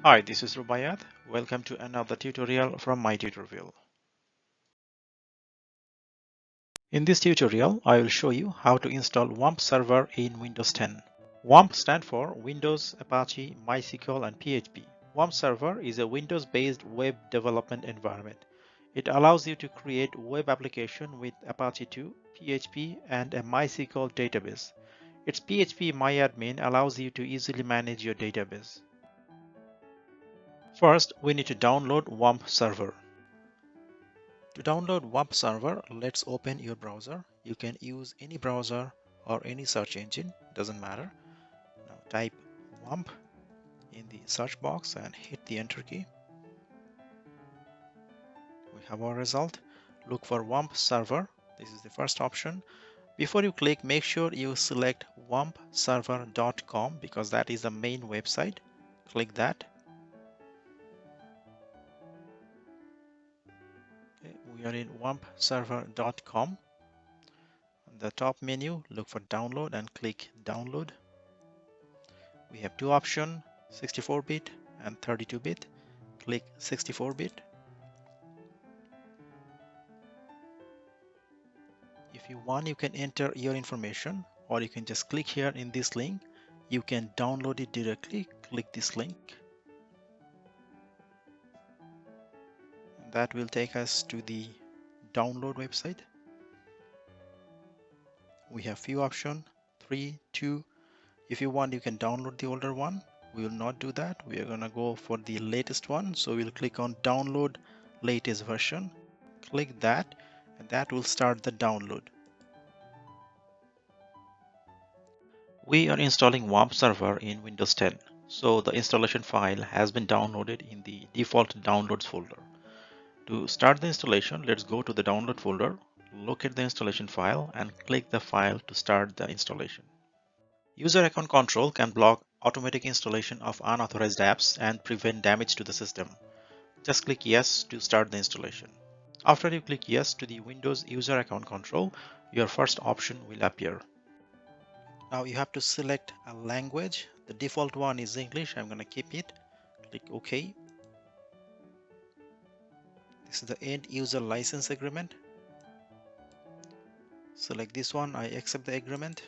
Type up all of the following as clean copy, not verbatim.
Hi, this is Rubaiyat. Welcome to another tutorial from my tutorial. In this tutorial, I will show you how to install WAMP Server in Windows 10. WAMP stands for Windows, Apache, MySQL, and PHP. WAMP Server is a Windows-based web development environment. It allows you to create web application with Apache 2, PHP, and a MySQL database. Its PHP MyAdmin allows you to easily manage your database. First, we need to download WAMP Server. To download WAMP Server, let's open your browser. You can use any browser or any search engine, doesn't matter. Now type WAMP in the search box and hit the enter key. We have our result. Look for WAMP Server. This is the first option. Before you click, make sure you select wampserver.com because that is the main website. Click that. Okay, we are in wampserver.com. On the top menu, look for download and click download. We have two options, 64-bit and 32-bit. Click 64-bit. If you want, you can enter your information, or you can just click here in this link. You can download it directly. Click this link. That will take us to the download website. We have few options, 3, 2. If you want, you can download the older one. We will not do that. We are going to go for the latest one. So we'll click on download latest version. Click that, and that will start the download. We are installing WAMP Server in Windows 10. So the installation file has been downloaded in the default downloads folder. To start the installation, let's go to the download folder, locate the installation file, and click the file to start the installation. User account control can block automatic installation of unauthorized apps and prevent damage to the system. Just click yes to start the installation. After you click yes to the Windows user account control, your first option will appear. Now you have to select a language. The default one is English. I'm going to keep it. Click OK. This is the end user license agreement. Select this one. I accept the agreement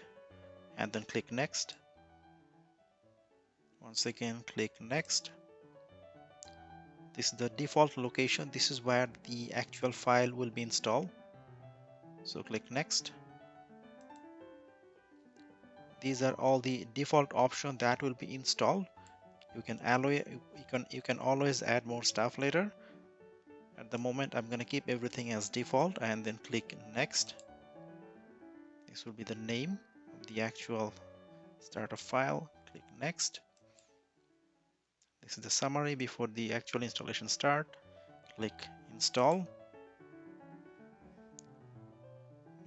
and then click next. Once again, click next. This is the default location. This is where the actual file will be installed. So click next. These are all the default options that will be installed. You can always add more stuff later. At the moment, I'm going to keep everything as default and then click next. This will be the name of the actual startup file. Click next. This is the summary before the actual installation start. Click install.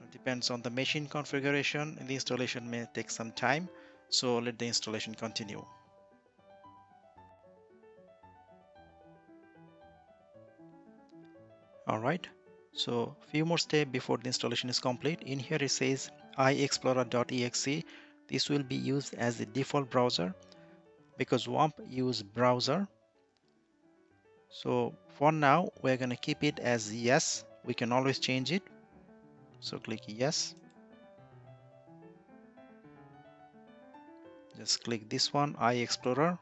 It depends on the machine configuration, and the installation may take some time, so let the installation continue. All right, so few more steps before the installation is complete. In here it says iexplorer.exe. This will be used as the default browser because WAMP use browser. So for now, we're going to keep it as yes. We can always change it. So click yes. Just click this one, iExplorer.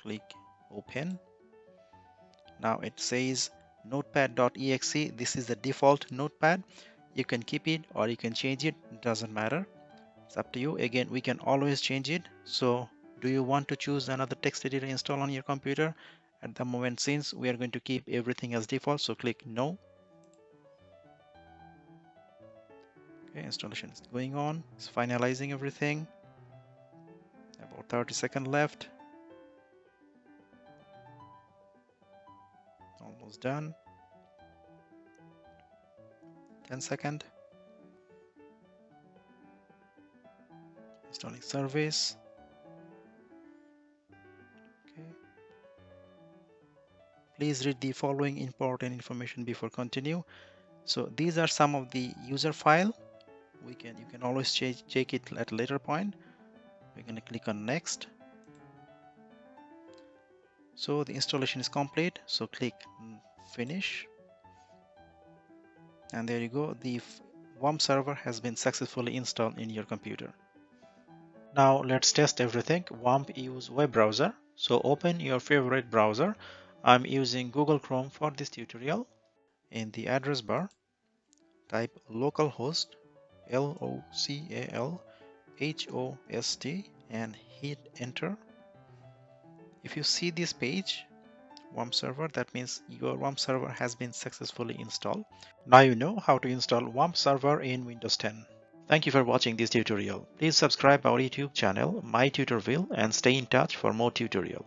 Click open. Now it says notepad.exe. This is the default notepad. You can keep it or you can change it. It doesn't matter. It's up to you. Again, we can always change it. So do you want to choose another text editor install on your computer? At the moment, since we are going to keep everything as default, so click no. Okay, installation is going on. It's finalizing everything. About 30 seconds left. Almost done. 10 seconds. Installing service. Okay. Please read the following important information before continue. So these are some of the user file. You can always check it at a later point. We're going to click on next. So the installation is complete. So click finish, and there you go. The WAMP server has been successfully installed in your computer. Now let's test everything. WAMP use web browser. So open your favorite browser. I'm using Google Chrome for this tutorial. In the address bar, type localhost localhost and hit enter. If you see this page, WAMP server, that means your WAMP server has been successfully installed. Now you know how to install WAMP server in Windows 10. Thank you for watching this tutorial. Please subscribe our YouTube channel, My Tutorville, and stay in touch for more tutorial.